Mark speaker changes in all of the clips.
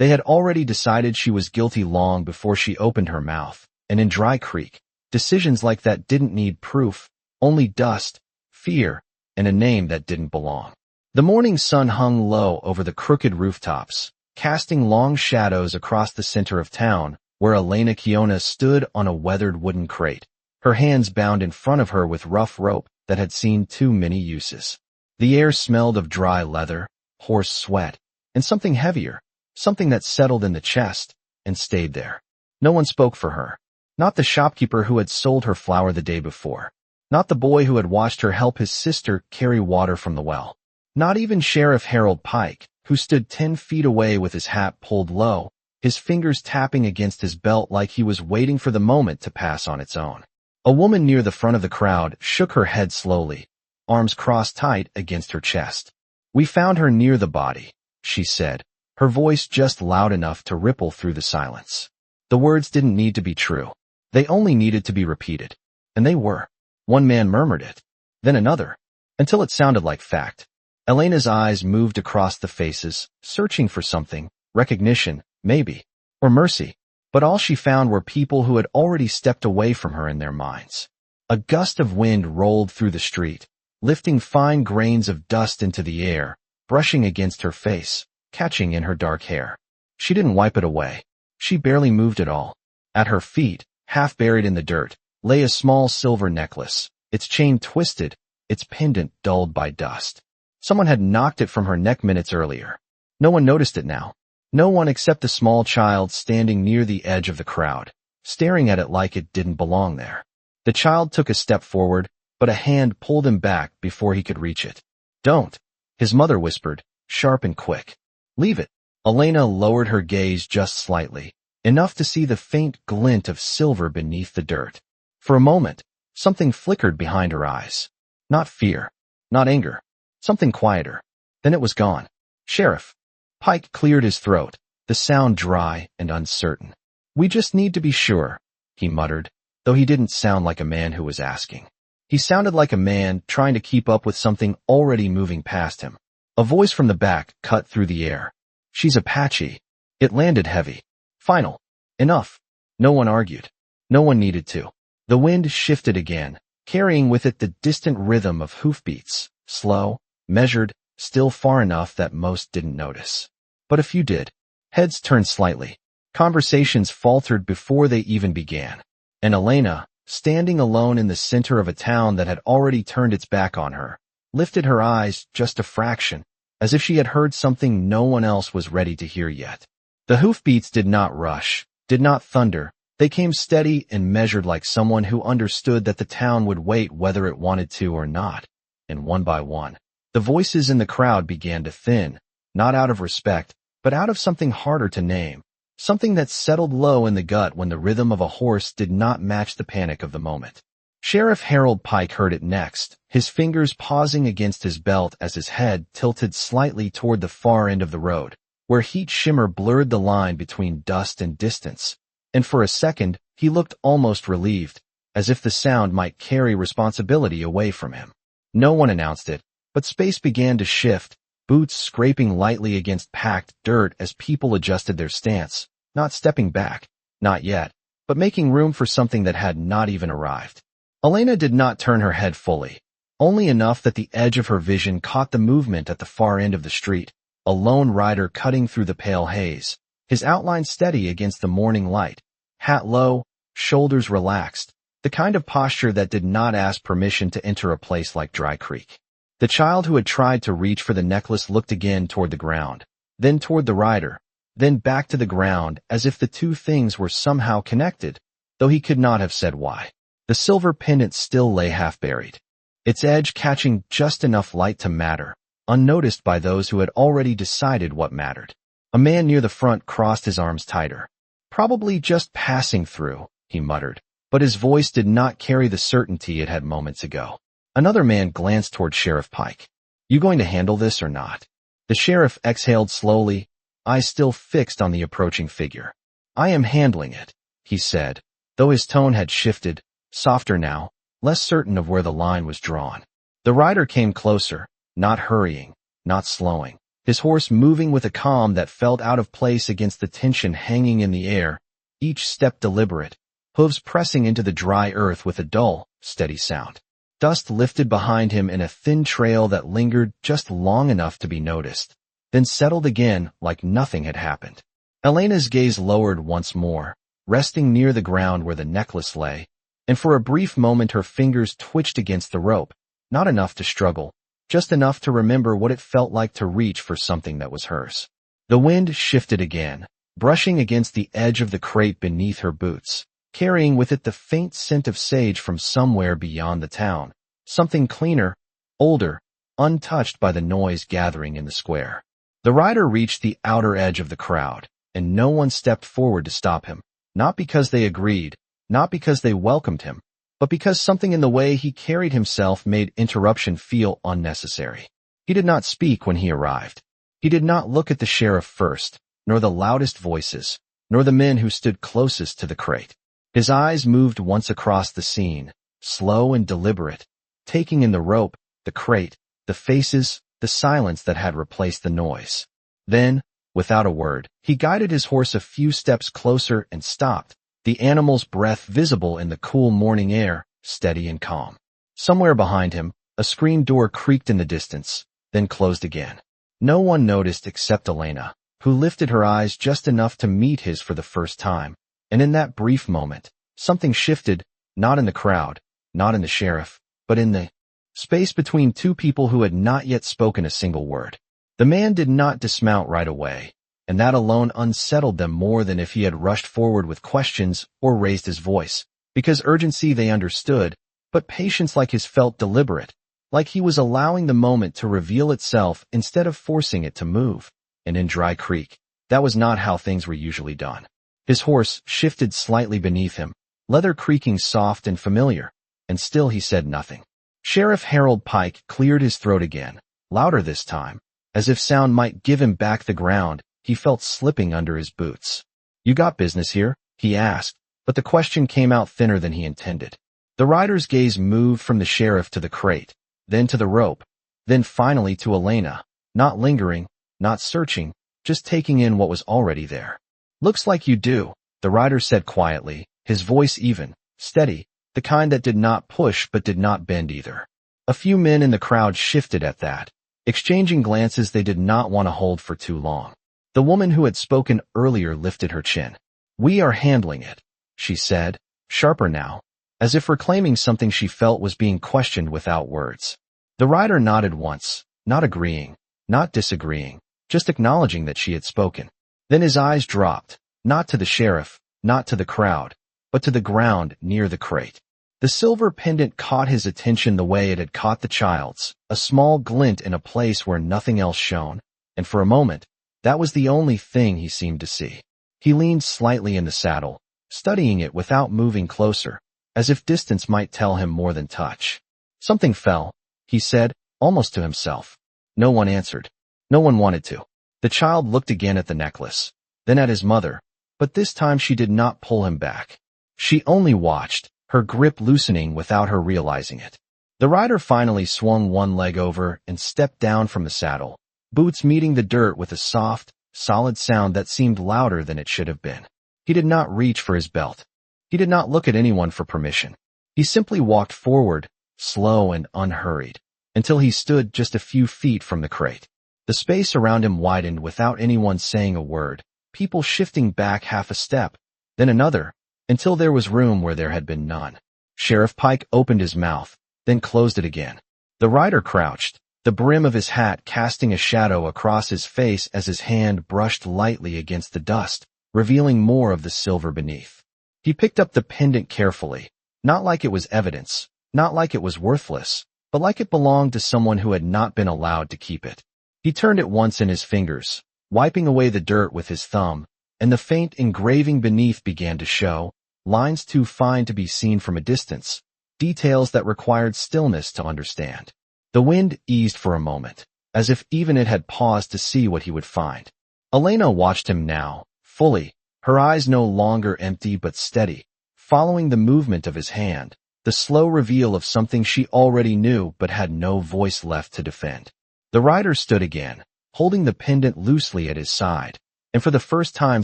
Speaker 1: They had already decided she was guilty long before she opened her mouth, and in Dry Creek, decisions like that didn't need proof, only dust, fear, and a name that didn't belong. The morning sun hung low over the crooked rooftops, casting long shadows across the center of town, where Elena Kiona stood on a weathered wooden crate, her hands bound in front of her with rough rope that had seen too many uses. The air smelled of dry leather, horse sweat, and something heavier, something that settled in the chest and stayed there. No one spoke for her. Not the shopkeeper who had sold her flour the day before. Not the boy who had watched her help his sister carry water from the well. Not even Sheriff Harold Pike, who stood 10 feet away with his hat pulled low, his fingers tapping against his belt like he was waiting for the moment to pass on its own. A woman near the front of the crowd shook her head slowly, arms crossed tight against her chest. "We found her near the body," she said, her voice just loud enough to ripple through the silence. The words didn't need to be true. They only needed to be repeated. And they were. One man murmured it, then another, until it sounded like fact. Elena's eyes moved across the faces, searching for something, recognition, maybe, or mercy. But all she found were people who had already stepped away from her in their minds. A gust of wind rolled through the street, lifting fine grains of dust into the air, brushing against her face, catching in her dark hair. She didn't wipe it away. She barely moved at all. At her feet, half buried in the dirt, lay a small silver necklace, its chain twisted, its pendant dulled by dust. Someone had knocked it from her neck minutes earlier. No one noticed it now. No one except the small child standing near the edge of the crowd, staring at it like it didn't belong there. The child took a step forward, but a hand pulled him back before he could reach it. "Don't," his mother whispered, sharp and quick. "Leave it." Elena lowered her gaze just slightly, enough to see the faint glint of silver beneath the dirt. For a moment, something flickered behind her eyes. Not fear, not anger, something quieter. Then it was gone. "Sheriff." Pike cleared his throat, the sound dry and uncertain. "We just need to be sure," he muttered, though he didn't sound like a man who was asking. He sounded like a man trying to keep up with something already moving past him. A voice from the back cut through the air. "She's Apache." It landed heavy. Final. Enough. No one argued. No one needed to. The wind shifted again, carrying with it the distant rhythm of hoofbeats, slow, measured, still far enough that most didn't notice. But a few did. Heads turned slightly. Conversations faltered before they even began. And Elena, standing alone in the center of a town that had already turned its back on her, lifted her eyes just a fraction, as if she had heard something no one else was ready to hear yet. The hoofbeats did not rush, did not thunder. They came steady and measured like someone who understood that the town would wait whether it wanted to or not. And one by one, the voices in the crowd began to thin, not out of respect, but out of something harder to name, something that settled low in the gut when the rhythm of a horse did not match the panic of the moment. Sheriff Harold Pike heard it next, his fingers pausing against his belt as his head tilted slightly toward the far end of the road, where heat shimmer blurred the line between dust and distance. And for a second, he looked almost relieved, as if the sound might carry responsibility away from him. No one announced it, but space began to shift, boots scraping lightly against packed dirt as people adjusted their stance, not stepping back, not yet, but making room for something that had not even arrived. Elena did not turn her head fully, only enough that the edge of her vision caught the movement at the far end of the street, a lone rider cutting through the pale haze, his outline steady against the morning light, hat low, shoulders relaxed, the kind of posture that did not ask permission to enter a place like Dry Creek. The child who had tried to reach for the necklace looked again toward the ground, then toward the rider, then back to the ground as if the two things were somehow connected, though he could not have said why. The silver pendant still lay half buried, its edge catching just enough light to matter, unnoticed by those who had already decided what mattered. A man near the front crossed his arms tighter. "Probably just passing through," he muttered, but his voice did not carry the certainty it had moments ago. Another man glanced toward Sheriff Pike. "You going to handle this or not?" The sheriff exhaled slowly, eyes still fixed on the approaching figure. "I am handling it," he said, though his tone had shifted, softer now, less certain of where the line was drawn. The rider came closer, not hurrying, not slowing, his horse moving with a calm that felt out of place against the tension hanging in the air, each step deliberate, hooves pressing into the dry earth with a dull, steady sound. Dust lifted behind him in a thin trail that lingered just long enough to be noticed, then settled again like nothing had happened. Elena's gaze lowered once more, resting near the ground where the necklace lay, and for a brief moment her fingers twitched against the rope, not enough to struggle, just enough to remember what it felt like to reach for something that was hers. The wind shifted again, brushing against the edge of the crate beneath her boots, carrying with it the faint scent of sage from somewhere beyond the town, something cleaner, older, untouched by the noise gathering in the square. The rider reached the outer edge of the crowd, and no one stepped forward to stop him, not because they agreed, not because they welcomed him, but because something in the way he carried himself made interruption feel unnecessary. He did not speak when he arrived. He did not look at the sheriff first, nor the loudest voices, nor the men who stood closest to the crate. His eyes moved once across the scene, slow and deliberate, taking in the rope, the crate, the faces, the silence that had replaced the noise. Then, without a word, he guided his horse a few steps closer and stopped, the animal's breath visible in the cool morning air, steady and calm. Somewhere behind him, a screen door creaked in the distance, then closed again. No one noticed except Elena, who lifted her eyes just enough to meet his for the first time, and in that brief moment, something shifted, not in the crowd, not in the sheriff, but in the space between two people who had not yet spoken a single word. The man did not dismount right away, and that alone unsettled them more than if he had rushed forward with questions or raised his voice, because urgency they understood, but patience like his felt deliberate, like he was allowing the moment to reveal itself instead of forcing it to move. And in Dry Creek, that was not how things were usually done. His horse shifted slightly beneath him, leather creaking soft and familiar, and still he said nothing. Sheriff Harold Pike cleared his throat again, louder this time, as if sound might give him back the ground he felt slipping under his boots. "You got business here?" he asked, but the question came out thinner than he intended. The rider's gaze moved from the sheriff to the crate, then to the rope, then finally to Elena, not lingering, not searching, just taking in what was already there. "Looks like you do," the rider said quietly, his voice even, steady, the kind that did not push but did not bend either. A few men in the crowd shifted at that, exchanging glances they did not want to hold for too long. The woman who had spoken earlier lifted her chin. "We are handling it," she said, sharper now, as if reclaiming something she felt was being questioned without words. The rider nodded once, not agreeing, not disagreeing, just acknowledging that she had spoken. Then his eyes dropped, not to the sheriff, not to the crowd, but to the ground near the crate. The silver pendant caught his attention the way it had caught the child's, a small glint in a place where nothing else shone, and for a moment, that was the only thing he seemed to see. He leaned slightly in the saddle, studying it without moving closer, as if distance might tell him more than touch. "Something fell," he said, almost to himself. No one answered. No one wanted to. The child looked again at the necklace, then at his mother, but this time she did not pull him back. She only watched, her grip loosening without her realizing it. The rider finally swung one leg over and stepped down from the saddle, boots meeting the dirt with a soft, solid sound that seemed louder than it should have been. He did not reach for his belt. He did not look at anyone for permission. He simply walked forward, slow and unhurried, until he stood just a few feet from the crate. The space around him widened without anyone saying a word, people shifting back half a step, then another, until there was room where there had been none. Sheriff Pike opened his mouth, then closed it again. The rider crouched, the brim of his hat casting a shadow across his face as his hand brushed lightly against the dust, revealing more of the silver beneath. He picked up the pendant carefully, not like it was evidence, not like it was worthless, but like it belonged to someone who had not been allowed to keep it. He turned it once in his fingers, wiping away the dirt with his thumb, and the faint engraving beneath began to show, lines too fine to be seen from a distance, details that required stillness to understand. The wind eased for a moment, as if even it had paused to see what he would find. Elena watched him now, fully, her eyes no longer empty but steady, following the movement of his hand, the slow reveal of something she already knew but had no voice left to defend. The rider stood again, holding the pendant loosely at his side. And for the first time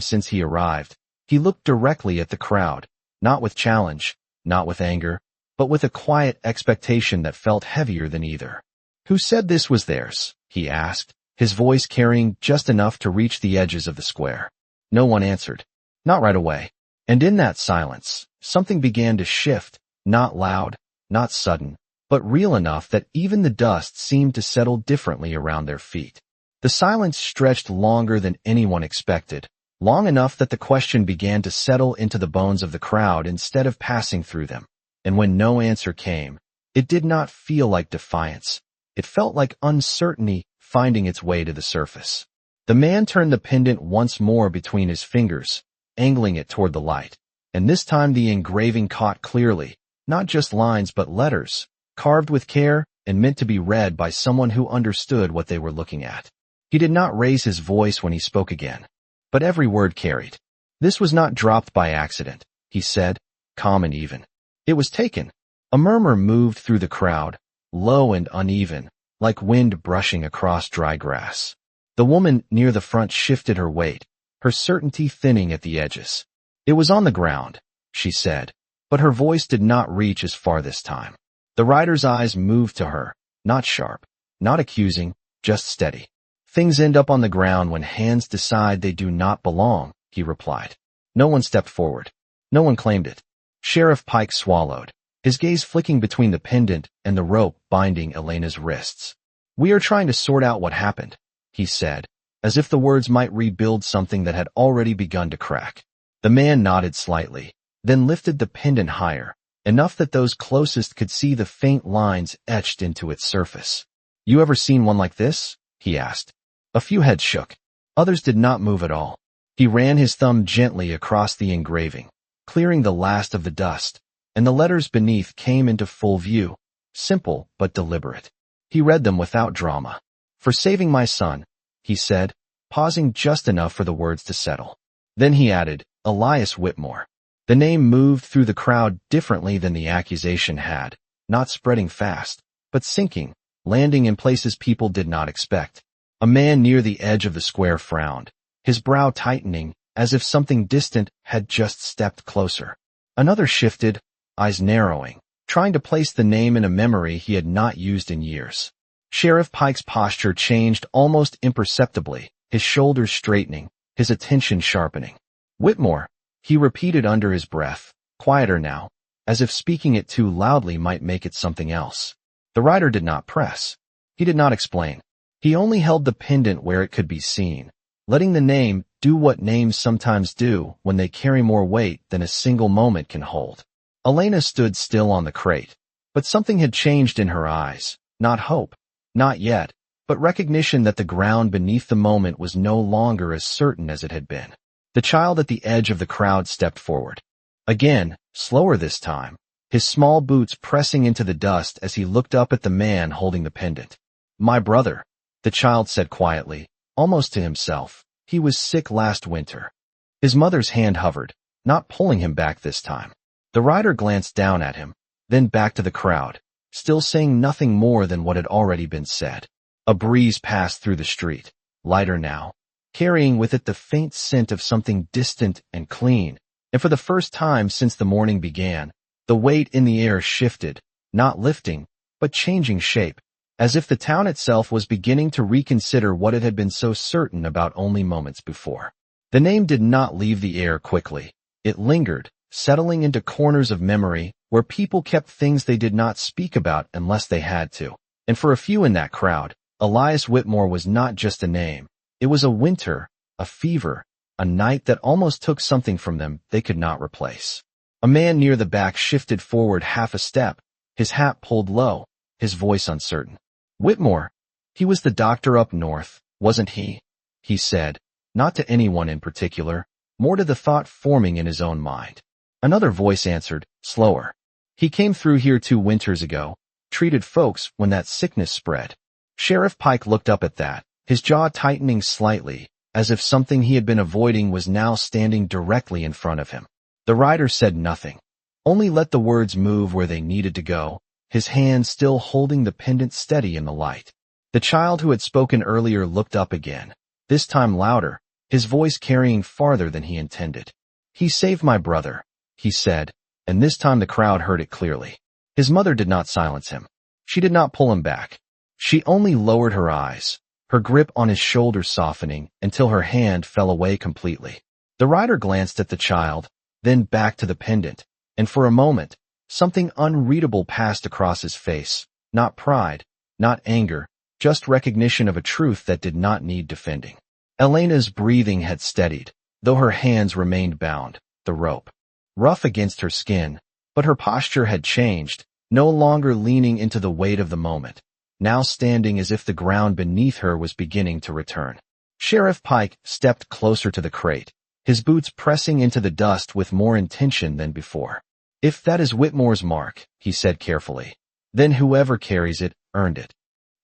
Speaker 1: since he arrived, he looked directly at the crowd, not with challenge, not with anger, but with a quiet expectation that felt heavier than either. "Who said this was theirs?" he asked, his voice carrying just enough to reach the edges of the square. No one answered. Not right away. And in that silence, something began to shift, not loud, not sudden, but real enough that even the dust seemed to settle differently around their feet. The silence stretched longer than anyone expected, long enough that the question began to settle into the bones of the crowd instead of passing through them. And when no answer came, it did not feel like defiance. It felt like uncertainty finding its way to the surface. The man turned the pendant once more between his fingers, angling it toward the light. And this time the engraving caught clearly, not just lines but letters, carved with care and meant to be read by someone who understood what they were looking at. He did not raise his voice when he spoke again, but every word carried. "This was not dropped by accident," he said, calm and even. "It was taken." A murmur moved through the crowd, low and uneven, like wind brushing across dry grass. The woman near the front shifted her weight, her certainty thinning at the edges. "It was on the ground," she said, but her voice did not reach as far this time. The rider's eyes moved to her, not sharp, not accusing, just steady. "Things end up on the ground when hands decide they do not belong," he replied. No one stepped forward. No one claimed it. Sheriff Pike swallowed, his gaze flicking between the pendant and the rope binding Elena's wrists. "We are trying to sort out what happened," he said, as if the words might rebuild something that had already begun to crack. The man nodded slightly, then lifted the pendant higher, enough that those closest could see the faint lines etched into its surface. "You ever seen one like this?" he asked. A few heads shook. Others did not move at all. He ran his thumb gently across the engraving, clearing the last of the dust, and the letters beneath came into full view, simple but deliberate. He read them without drama. "For saving my son," he said, pausing just enough for the words to settle. Then he added, "Elias Whitmore." The name moved through the crowd differently than the accusation had, not spreading fast, but sinking, landing in places people did not expect. A man near the edge of the square frowned, his brow tightening, as if something distant had just stepped closer. Another shifted, eyes narrowing, trying to place the name in a memory he had not used in years. Sheriff Pike's posture changed almost imperceptibly, his shoulders straightening, his attention sharpening. "Whitmore," he repeated under his breath, quieter now, as if speaking it too loudly might make it something else. The rider did not press. He did not explain. He only held the pendant where it could be seen, letting the name do what names sometimes do when they carry more weight than a single moment can hold. Elena stood still on the crate, but something had changed in her eyes. Not hope, not yet, but recognition that the ground beneath the moment was no longer as certain as it had been. The child at the edge of the crowd stepped forward. Again, slower this time, his small boots pressing into the dust as he looked up at the man holding the pendant. "My brother," the child said quietly, almost to himself. "He was sick last winter." His mother's hand hovered, not pulling him back this time. The rider glanced down at him, then back to the crowd, still saying nothing more than what had already been said. A breeze passed through the street, lighter now, carrying with it the faint scent of something distant and clean, and for the first time since the morning began, the weight in the air shifted, not lifting, but changing shape, as if the town itself was beginning to reconsider what it had been so certain about only moments before. The name did not leave the air quickly. It lingered, settling into corners of memory where people kept things they did not speak about unless they had to. And for a few in that crowd, Elias Whitmore was not just a name. It was a winter, a fever, a night that almost took something from them they could not replace. A man near the back shifted forward half a step, his hat pulled low, his voice uncertain. "Whitmore, he was the doctor up north, wasn't he?" he said, not to anyone in particular, more to the thought forming in his own mind. Another voice answered, slower. "He came through here 2 winters ago, treated folks when that sickness spread." Sheriff Pike looked up at that, his jaw tightening slightly, as if something he had been avoiding was now standing directly in front of him. The rider said nothing, only let the words move where they needed to go, his hand still holding the pendant steady in the light. The child who had spoken earlier looked up again, this time louder, his voice carrying farther than he intended. "He saved my brother," he said, and this time the crowd heard it clearly. His mother did not silence him. She did not pull him back. She only lowered her eyes, her grip on his shoulder softening until her hand fell away completely. The rider glanced at the child, then back to the pendant, and for a moment, something unreadable passed across his face. Not pride, not anger, just recognition of a truth that did not need defending. Elena's breathing had steadied, though her hands remained bound, the rope rough against her skin, but her posture had changed, no longer leaning into the weight of the moment, now standing as if the ground beneath her was beginning to return. Sheriff Pike stepped closer to the crate, his boots pressing into the dust with more intention than before. "If that is Whitmore's mark," he said carefully, "then whoever carries it earned it."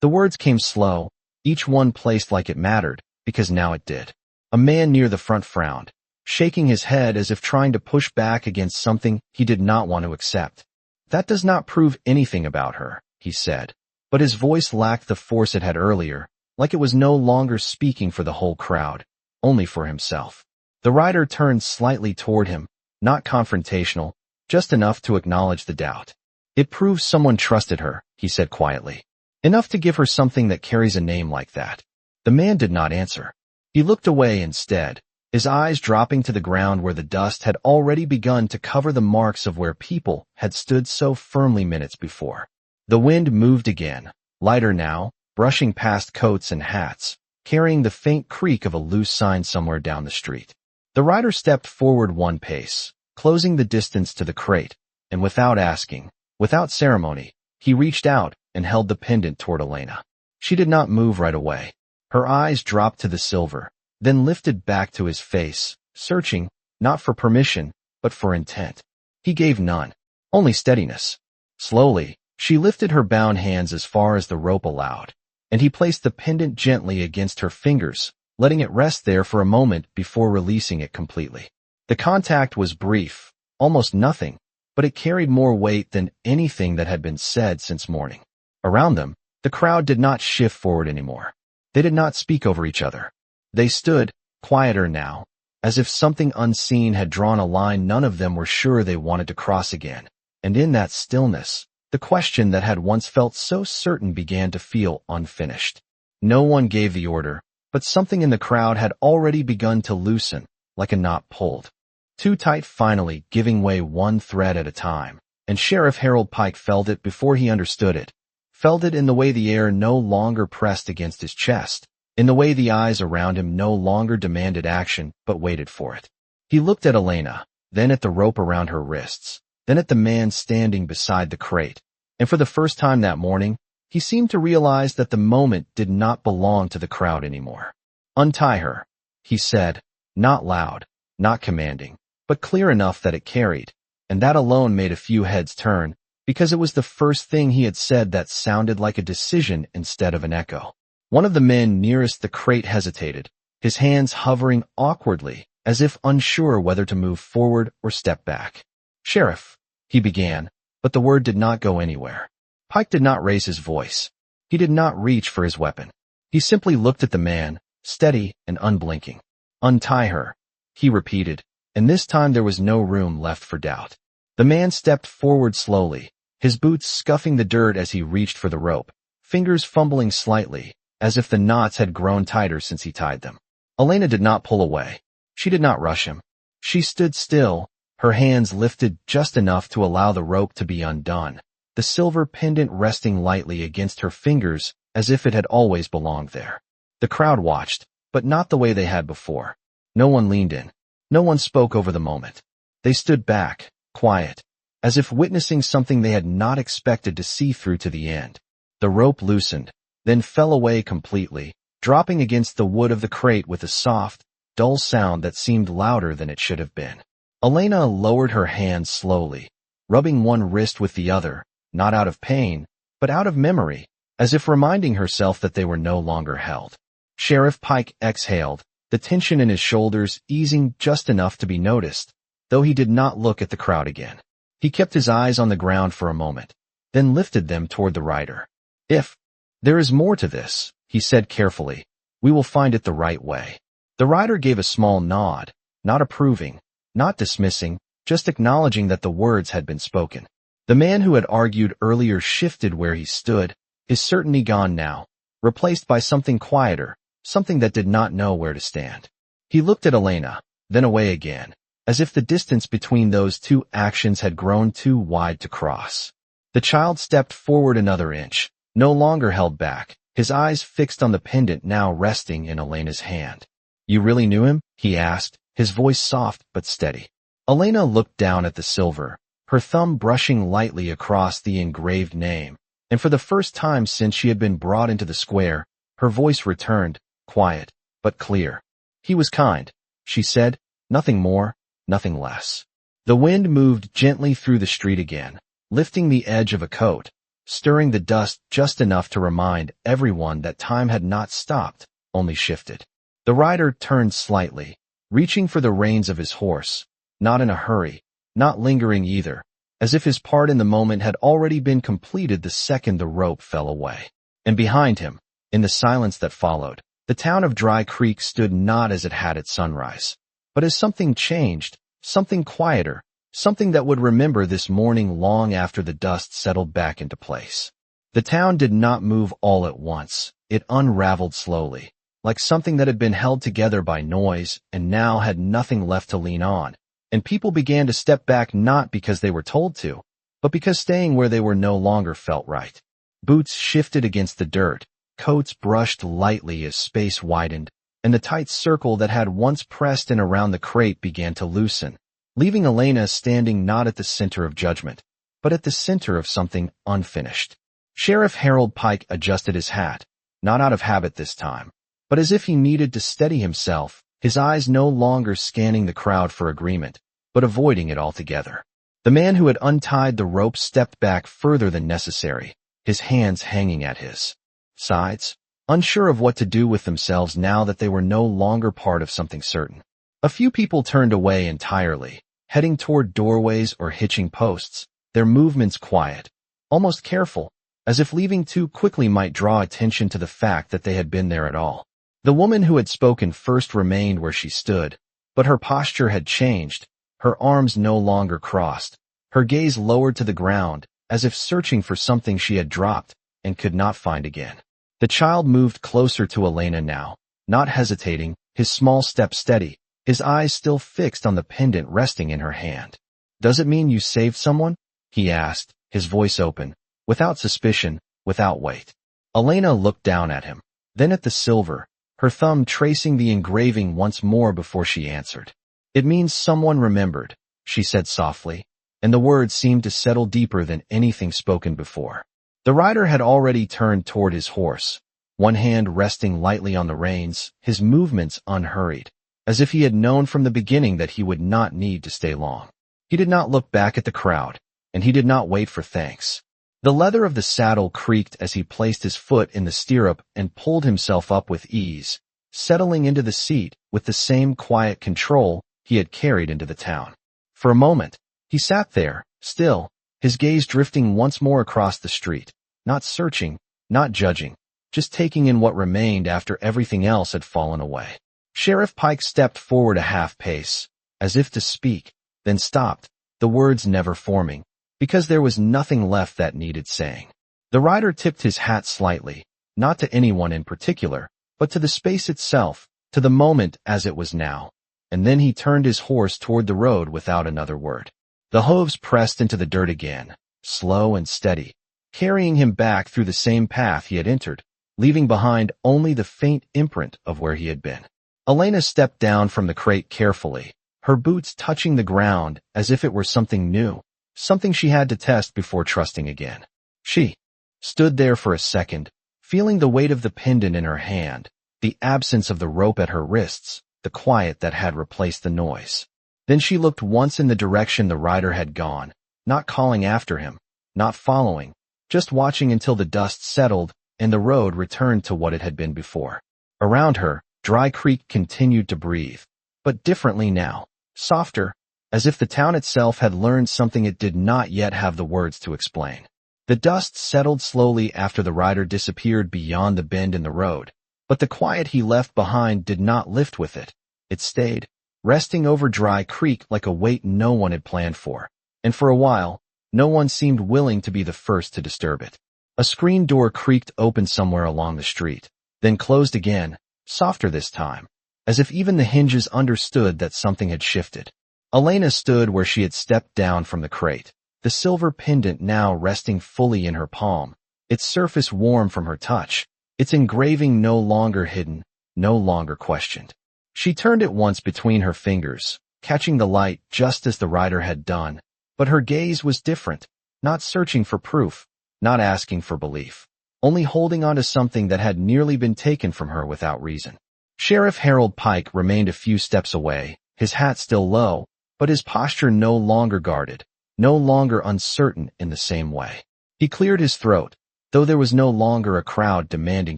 Speaker 1: The words came slow, each one placed like it mattered, because now it did. A man near the front frowned, shaking his head as if trying to push back against something he did not want to accept. "That does not prove anything about her," he said, but his voice lacked the force it had earlier, like it was no longer speaking for the whole crowd, only for himself. The rider turned slightly toward him, not confrontational, just enough to acknowledge the doubt. "It proves someone trusted her," he said quietly. "Enough to give her something that carries a name like that." The man did not answer. He looked away instead, his eyes dropping to the ground where the dust had already begun to cover the marks of where people had stood so firmly minutes before. The wind moved again, lighter now, brushing past coats and hats, carrying the faint creak of a loose sign somewhere down the street. The rider stepped forward one pace, closing the distance to the crate, and without asking, without ceremony, he reached out and held the pendant toward Elena. She did not move right away. Her eyes dropped to the silver, then lifted back to his face, searching, not for permission, but for intent. He gave none, only steadiness. Slowly, she lifted her bound hands as far as the rope allowed, and he placed the pendant gently against her fingers, letting it rest there for a moment before releasing it completely. The contact was brief, almost nothing, but it carried more weight than anything that had been said since morning. Around them, the crowd did not shift forward anymore. They did not speak over each other. They stood, quieter now, as if something unseen had drawn a line none of them were sure they wanted to cross again. And in that stillness, the question that had once felt so certain began to feel unfinished. No one gave the order, but something in the crowd had already begun to loosen, like a knot pulled. Too tight finally, giving way one thread at a time, and Sheriff Harold Pike felt it before he understood it. Felt it in the way the air no longer pressed against his chest, in the way the eyes around him no longer demanded action but waited for it. He looked at Elena, then at the rope around her wrists, then at the man standing beside the crate, and for the first time that morning, he seemed to realize that the moment did not belong to the crowd anymore. "Untie her," he said, not loud, not commanding, but clear enough that it carried, and that alone made a few heads turn, because it was the first thing he had said that sounded like a decision instead of an echo. One of the men nearest the crate hesitated, his hands hovering awkwardly, as if unsure whether to move forward or step back. "Sheriff," he began, but the word did not go anywhere. Pike did not raise his voice. He did not reach for his weapon. He simply looked at the man, steady and unblinking. "Untie her," he repeated, and this time there was no room left for doubt. The man stepped forward slowly, his boots scuffing the dirt as he reached for the rope, fingers fumbling slightly, as if the knots had grown tighter since he tied them. Elena did not pull away. She did not rush him. She stood still, her hands lifted just enough to allow the rope to be undone, the silver pendant resting lightly against her fingers as if it had always belonged there. The crowd watched, but not the way they had before. No one leaned in. No one spoke over the moment. They stood back, quiet, as if witnessing something they had not expected to see through to the end. The rope loosened, then fell away completely, dropping against the wood of the crate with a soft, dull sound that seemed louder than it should have been. Elena lowered her hands slowly, rubbing one wrist with the other, not out of pain, but out of memory, as if reminding herself that they were no longer held. Sheriff Pike exhaled, the tension in his shoulders easing just enough to be noticed, though he did not look at the crowd again. He kept his eyes on the ground for a moment, then lifted them toward the rider. "If "There is more to this," he said carefully. "We will find it the right way." The rider gave a small nod, not approving, not dismissing, just acknowledging that the words had been spoken. The man who had argued earlier shifted where he stood, his certainty gone now, replaced by something quieter, something that did not know where to stand. He looked at Elena, then away again, as if the distance between those two actions had grown too wide to cross. The child stepped forward another inch, no longer held back, his eyes fixed on the pendant now resting in Elena's hand. "You really knew him?" he asked, his voice soft but steady. Elena looked down at the silver, her thumb brushing lightly across the engraved name, and for the first time since she had been brought into the square, her voice returned, quiet, but clear. "He was kind," she said, "nothing more, nothing less." The wind moved gently through the street again, lifting the edge of a coat, stirring the dust just enough to remind everyone that time had not stopped, only shifted. The rider turned slightly, reaching for the reins of his horse, not in a hurry, not lingering either, as if his part in the moment had already been completed the second the rope fell away. And behind him, in the silence that followed, the town of Dry Creek stood not as it had at sunrise, but as something changed, something quieter, something that would remember this morning long after the dust settled back into place. The town did not move all at once. It unraveled slowly, like something that had been held together by noise and now had nothing left to lean on, and people began to step back not because they were told to, but because staying where they were no longer felt right. Boots shifted against the dirt, coats brushed lightly as space widened, and the tight circle that had once pressed in around the crate began to loosen, leaving Elena standing not at the center of judgment, but at the center of something unfinished. Sheriff Harold Pike adjusted his hat, not out of habit this time, but as if he needed to steady himself, his eyes no longer scanning the crowd for agreement, but avoiding it altogether. The man who had untied the rope stepped back further than necessary, his hands hanging at his sides, unsure of what to do with themselves now that they were no longer part of something certain. A few people turned away entirely, heading toward doorways or hitching posts, their movements quiet, almost careful, as if leaving too quickly might draw attention to the fact that they had been there at all. The woman who had spoken first remained where she stood, but her posture had changed, her arms no longer crossed, her gaze lowered to the ground, as if searching for something she had dropped and could not find again. The child moved closer to Elena now, not hesitating, his small step steady, his eyes still fixed on the pendant resting in her hand. "Does it mean you saved someone?" he asked, his voice open, without suspicion, without weight. Elena looked down at him, then at the silver, her thumb tracing the engraving once more before she answered. "It means someone remembered," she said softly, and the words seemed to settle deeper than anything spoken before. The rider had already turned toward his horse, one hand resting lightly on the reins, his movements unhurried, as if he had known from the beginning that he would not need to stay long. He did not look back at the crowd, and he did not wait for thanks. The leather of the saddle creaked as he placed his foot in the stirrup and pulled himself up with ease, settling into the seat with the same quiet control he had carried into the town. For a moment, he sat there, still, his gaze drifting once more across the street, not searching, not judging, just taking in what remained after everything else had fallen away. Sheriff Pike stepped forward a half pace, as if to speak, then stopped, the words never forming, because there was nothing left that needed saying. The rider tipped his hat slightly, not to anyone in particular, but to the space itself, to the moment as it was now, and then he turned his horse toward the road without another word. The hooves pressed into the dirt again, slow and steady, carrying him back through the same path he had entered, leaving behind only the faint imprint of where he had been. Elena stepped down from the crate carefully, her boots touching the ground as if it were something new, something she had to test before trusting again. She stood there for a second, feeling the weight of the pendant in her hand, the absence of the rope at her wrists, the quiet that had replaced the noise. Then she looked once in the direction the rider had gone, not calling after him, not following, just watching until the dust settled and the road returned to what it had been before. Around her, Dry Creek continued to breathe, but differently now, softer, as if the town itself had learned something it did not yet have the words to explain. The dust settled slowly after the rider disappeared beyond the bend in the road, but the quiet he left behind did not lift with it. It stayed, resting over Dry Creek like a weight no one had planned for, and for a while, no one seemed willing to be the first to disturb it. A screen door creaked open somewhere along the street, then closed again, softer this time, as if even the hinges understood that something had shifted. Elena stood where she had stepped down from the crate, the silver pendant now resting fully in her palm, its surface warm from her touch, its engraving no longer hidden, no longer questioned. She turned it once between her fingers, catching the light just as the rider had done, but her gaze was different, not searching for proof, not asking for belief, only holding on to something that had nearly been taken from her without reason. Sheriff Harold Pike remained a few steps away, his hat still low, but his posture no longer guarded, no longer uncertain in the same way. He cleared his throat, though there was no longer a crowd demanding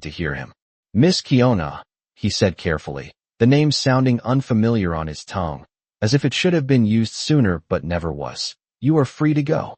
Speaker 1: to hear him. "Miss Kiona," he said carefully, the name sounding unfamiliar on his tongue, as if it should have been used sooner but never was. "You are free to go."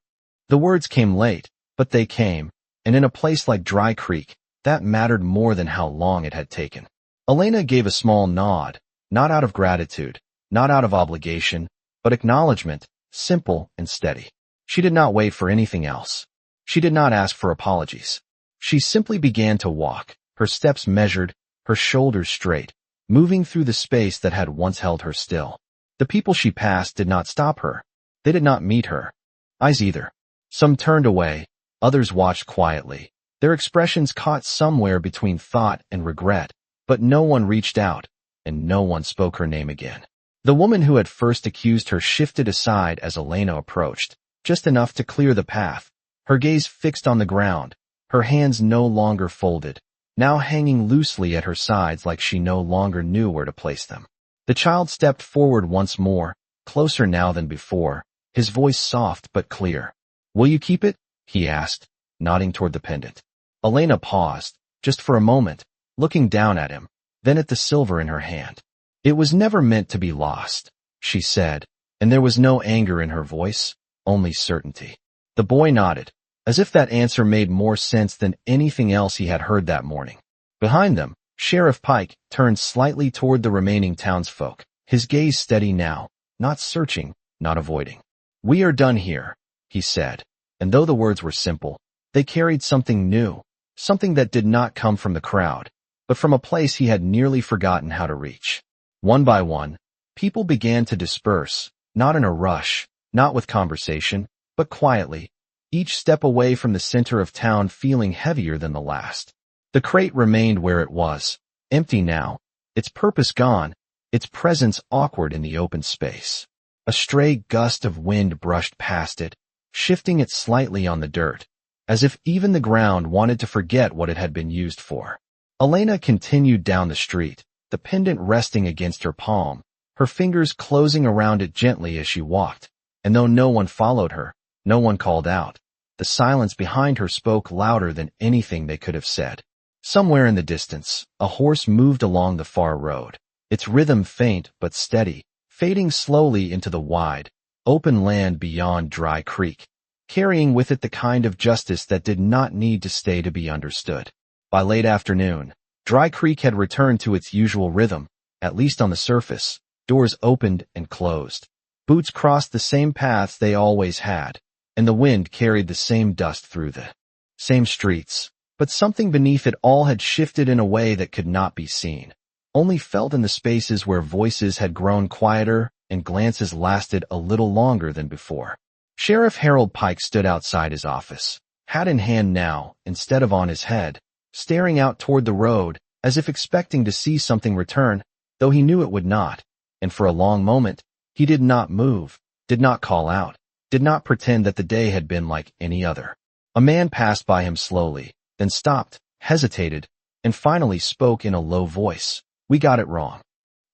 Speaker 1: The words came late, but they came, and in a place like Dry Creek, that mattered more than how long it had taken. Elena gave a small nod, not out of gratitude, not out of obligation, but acknowledgement, simple and steady. She did not wait for anything else. She did not ask for apologies. She simply began to walk, her steps measured, her shoulders straight, moving through the space that had once held her still. The people she passed did not stop her. They did not meet her eyes either. Some turned away, others watched quietly, their expressions caught somewhere between thought and regret, but no one reached out, and no one spoke her name again. The woman who had first accused her shifted aside as Elena approached, just enough to clear the path, her gaze fixed on the ground, her hands no longer folded, now hanging loosely at her sides like she no longer knew where to place them. The child stepped forward once more, closer now than before, his voice soft but clear. "Will you keep it?" he asked, nodding toward the pendant. Elena paused, just for a moment, looking down at him, then at the silver in her hand. "It was never meant to be lost," she said, and there was no anger in her voice, only certainty. The boy nodded, as if that answer made more sense than anything else he had heard that morning. Behind them, Sheriff Pike turned slightly toward the remaining townsfolk, his gaze steady now, not searching, not avoiding. "We are done here," he said, and though the words were simple, they carried something new, something that did not come from the crowd, but from a place he had nearly forgotten how to reach. One by one, people began to disperse, not in a rush, not with conversation, but quietly, each step away from the center of town feeling heavier than the last. The crate remained where it was, empty now, its purpose gone, its presence awkward in the open space. A stray gust of wind brushed past it, shifting it slightly on the dirt, as if even the ground wanted to forget what it had been used for. Elena continued down the street, the pendant resting against her palm, her fingers closing around it gently as she walked, and though no one followed her, no one called out, the silence behind her spoke louder than anything they could have said. Somewhere in the distance, a horse moved along the far road, its rhythm faint but steady, fading slowly into the wide, open land beyond Dry Creek, carrying with it the kind of justice that did not need to stay to be understood. By late afternoon, Dry Creek had returned to its usual rhythm, at least on the surface. Doors opened and closed. Boots crossed the same paths they always had, and the wind carried the same dust through the same streets. But something beneath it all had shifted in a way that could not be seen, only felt in the spaces where voices had grown quieter and glances lasted a little longer than before. Sheriff Harold Pike stood outside his office, hat in hand now, instead of on his head, staring out toward the road, as if expecting to see something return, though he knew it would not, and for a long moment, he did not move, did not call out, did not pretend that the day had been like any other. A man passed by him slowly, then stopped, hesitated, and finally spoke in a low voice. "We got it wrong."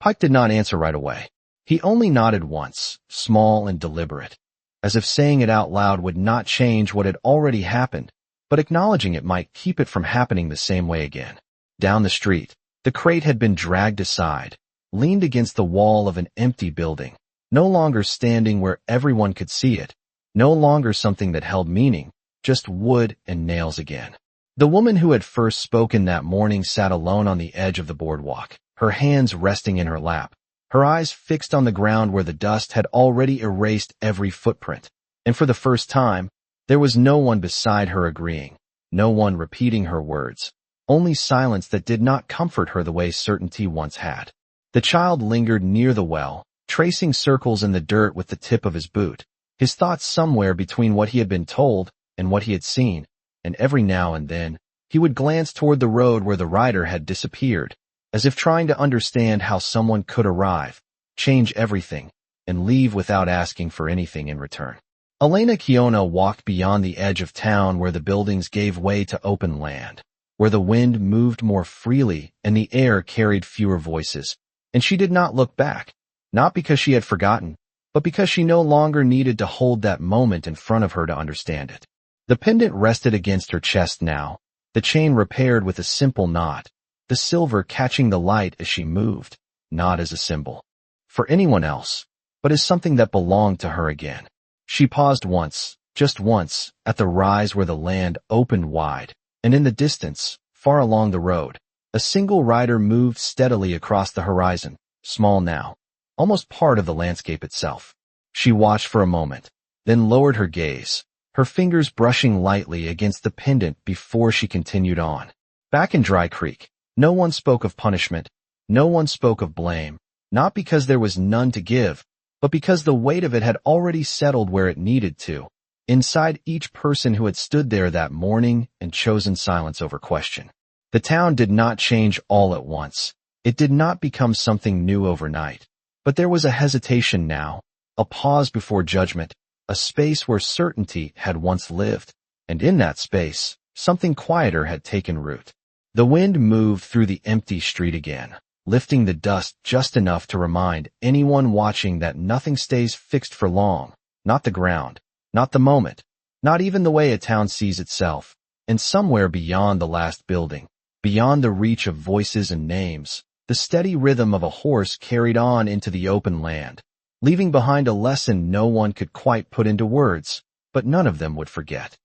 Speaker 1: Pike did not answer right away. He only nodded once, small and deliberate, as if saying it out loud would not change what had already happened, but acknowledging it might keep it from happening the same way again. Down the street, the crate had been dragged aside, leaned against the wall of an empty building, no longer standing where everyone could see it, no longer something that held meaning, just wood and nails again. The woman who had first spoken that morning sat alone on the edge of the boardwalk, her hands resting in her lap, her eyes fixed on the ground where the dust had already erased every footprint. And for the first time, there was no one beside her agreeing, no one repeating her words, only silence that did not comfort her the way certainty once had. The child lingered near the well, tracing circles in the dirt with the tip of his boot, his thoughts somewhere between what he had been told and what he had seen, and every now and then, he would glance toward the road where the rider had disappeared, as if trying to understand how someone could arrive, change everything, and leave without asking for anything in return. Elena Kiona walked beyond the edge of town where the buildings gave way to open land, where the wind moved more freely and the air carried fewer voices, and she did not look back, not because she had forgotten, but because she no longer needed to hold that moment in front of her to understand it. The pendant rested against her chest now, the chain repaired with a simple knot, the silver catching the light as she moved, not as a symbol for anyone else, but as something that belonged to her again. She paused once, just once, at the rise where the land opened wide, and in the distance, far along the road, a single rider moved steadily across the horizon, small now, almost part of the landscape itself. She watched for a moment, then lowered her gaze, her fingers brushing lightly against the pendant before she continued on. Back in Dry Creek, no one spoke of punishment, no one spoke of blame, not because there was none to give, but because the weight of it had already settled where it needed to, inside each person who had stood there that morning and chosen silence over question. The town did not change all at once. It did not become something new overnight. But there was a hesitation now, a pause before judgment, a space where certainty had once lived, and in that space, something quieter had taken root. The wind moved through the empty street again, lifting the dust just enough to remind anyone watching that nothing stays fixed for long, not the ground, not the moment, not even the way a town sees itself, and somewhere beyond the last building, beyond the reach of voices and names, the steady rhythm of a horse carried on into the open land, leaving behind a lesson no one could quite put into words, but none of them would forget.